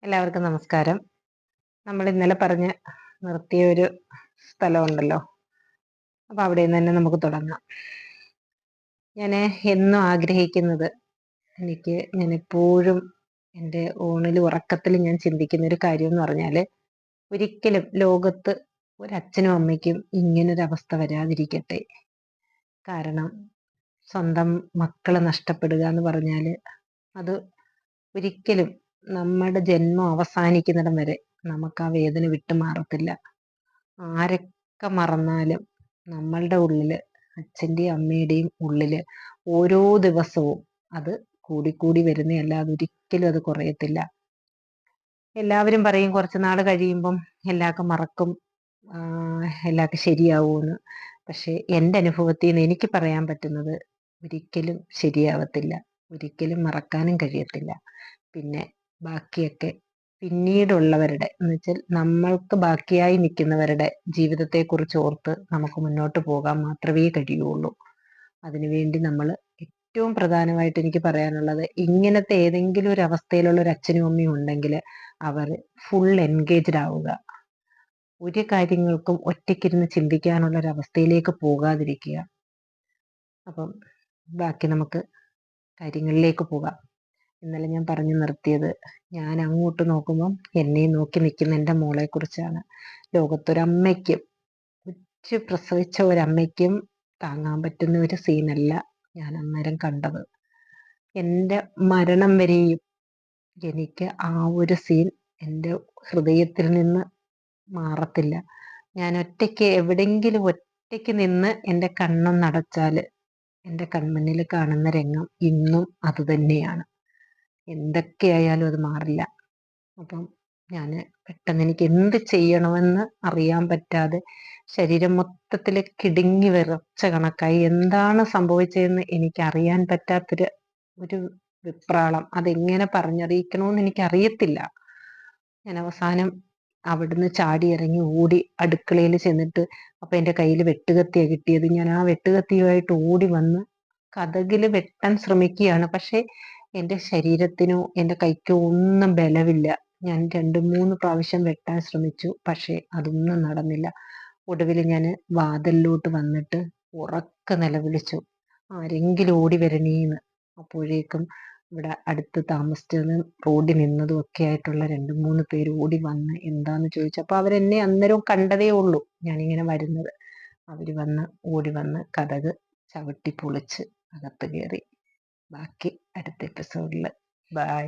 എല്ലാവർക്കും നമസ്കാരം. നമ്മൾ ഇന്നലെ പറഞ്ഞ് നിർത്തിയ ഒരു സ്ഥലമുണ്ടല്ലോ, അപ്പൊ അവിടെ നിന്ന് തന്നെ നമുക്ക് തുടങ്ങാം. ഞാൻ എന്നും ആഗ്രഹിക്കുന്നത്, ഞാൻ എപ്പോഴും എൻ്റെ ഊണിലും ഉറക്കത്തിലും ഞാൻ ചിന്തിക്കുന്ന ഒരു കാര്യം എന്ന് പറഞ്ഞാൽ, ഒരിക്കലും ലോകത്ത് ഒരച്ഛനും അമ്മയ്ക്കും ഇങ്ങനൊരു അവസ്ഥ വരാതിരിക്കട്ടെ. കാരണം സ്വന്തം മക്കളെ നഷ്ടപ്പെടുക എന്ന് പറഞ്ഞാൽ അത് ഒരിക്കലും നമ്മുടെ ജന്മം അവസാനിക്കുന്നിടം വരെ നമുക്ക് ആ വേദന വിട്ടുമാറത്തില്ല. ആരൊക്കെ മറന്നാലും നമ്മളുടെ ഉള്ളില്, അച്ഛൻ്റെയും അമ്മയുടെയും ഉള്ളില് ഓരോ ദിവസവും അത് കൂടിക്കൂടി വരുന്നതല്ലാതെ ഒരിക്കലും അത് കുറയത്തില്ല. എല്ലാവരും പറയും കുറച്ച് നാൾ കഴിയുമ്പം എല്ലാവർക്കും മറക്കും, എല്ലാവർക്കും ശരിയാവുമെന്ന്. പക്ഷെ എൻ്റെ അനുഭവത്തിൽ നിന്ന് എനിക്ക് പറയാൻ പറ്റുന്നത്, ഒരിക്കലും ശരിയാവത്തില്ല, ഒരിക്കലും മറക്കാനും കഴിയത്തില്ല. പിന്നെ ബാക്കിയൊക്കെ പിന്നീടുള്ളവരുടെ എന്ന് വെച്ചാൽ നമ്മൾക്ക് ബാക്കിയായി നിൽക്കുന്നവരുടെ ജീവിതത്തെക്കുറിച്ച് ഓർത്ത് നമുക്ക് മുന്നോട്ട് പോകാൻ മാത്രമേ കഴിയുള്ളൂ. അതിനുവേണ്ടി നമ്മൾ ഏറ്റവും പ്രധാനമായിട്ട് എനിക്ക് പറയാനുള്ളത്, ഇങ്ങനത്തെ ഏതെങ്കിലും ഒരു അവസ്ഥയിലുള്ള ഒരു അച്ഛനും അമ്മയും ഉണ്ടെങ്കിൽ അവർ ഫുൾ എൻഗേജ്ഡ് ആവുക. ഒരു കാര്യങ്ങൾക്കും ഒറ്റയ്ക്കിരുന്ന് ചിന്തിക്കാനുള്ള ഒരു അവസ്ഥയിലേക്ക് പോകാതിരിക്കുക. അപ്പം ബാക്കി നമുക്ക് കാര്യങ്ങളിലേക്ക് പോകാം. ഇന്നലെ ഞാൻ പറഞ്ഞു നിർത്തിയത്, ഞാൻ അങ്ങോട്ട് നോക്കുമ്പം എന്നെ നോക്കി നിൽക്കുന്ന എൻ്റെ മോളെ കുറിച്ചാണ്. ലോകത്തൊരമ്മയ്ക്കും, പ്രസവിച്ച ഒരമ്മയ്ക്കും താങ്ങാൻ പറ്റുന്ന ഒരു സീനല്ല ഞാൻ അന്നേരം കണ്ടത്. എൻ്റെ മരണം വരെയും എനിക്ക് ആ ഒരു സീൻ എൻ്റെ ഹൃദയത്തിൽ നിന്ന് മാറത്തില്ല. ഞാൻ എവിടെങ്കിലും ഒറ്റയ്ക്ക് നിന്ന് എൻ്റെ കണ്ണൊന്നടച്ചാൽ എൻ്റെ കൺമുന്നിൽ കാണുന്ന രംഗം ഇന്നും അത് തന്നെയാണ്. എന്തൊക്കെയായാലും അത് മാറില്ല. അപ്പം ഞാൻ പെട്ടെന്ന് എനിക്ക് എന്ത് ചെയ്യണമെന്ന് അറിയാൻ പറ്റാതെ ശരീരം മൊത്തത്തിൽ കിടുങ്ങി വിറച്ച കണക്കായി. എന്താണ് സംഭവിച്ചതെന്ന് എനിക്ക് അറിയാൻ പറ്റാത്തൊരു വിപ്രാളം. അതെങ്ങനെ പറഞ്ഞറിയിക്കണമെന്ന് എനിക്കറിയത്തില്ല. ഞാൻ അവസാനം അവിടുന്ന് ചാടി ഇറങ്ങി ഓടി അടുക്കളയിൽ ചെന്നിട്ട്, അപ്പൊ എൻ്റെ കയ്യിൽ വെട്ടുകത്തിയാണ് കിട്ടിയത്. ഞാൻ ആ വെട്ടുകത്തിയുമായിട്ട് ഓടി വന്ന് കതകില് വെട്ടാൻ ശ്രമിക്കുകയാണ്. പക്ഷെ എൻ്റെ ശരീരത്തിനോ എൻ്റെ കൈക്കോ ഒന്നും ബലമില്ല. ഞാൻ 2-3 പ്രാവശ്യം വെട്ടാൻ ശ്രമിച്ചു, പക്ഷെ അതൊന്നും നടന്നില്ല. ഒടുവിൽ ഞാൻ വാതിലിലോട്ട് വന്നിട്ട് ഉറക്കെ നിലവിളിച്ചു, ആരെങ്കിലും ഓടി വരണേന്ന്. അപ്പോഴേക്കും ഇവിടെ അടുത്ത് താമസിച്ചതും റോഡിൽ നിന്നതും ഒക്കെ ആയിട്ടുള്ള 2-3 പേര് ഓടി വന്ന് എന്താന്ന് ചോദിച്ചു. അപ്പൊ അവരെന്നെ അന്നേരം കണ്ടതേ ഉള്ളൂ ഞാനിങ്ങനെ വരുന്നത്. അവര് ഓടി വന്ന് കതക് ചവിട്ടി പൊളിച്ച് അകത്ത് കയറി. ബാക്കി അടുത്ത എപ്പിസോഡിൽ. ബൈ.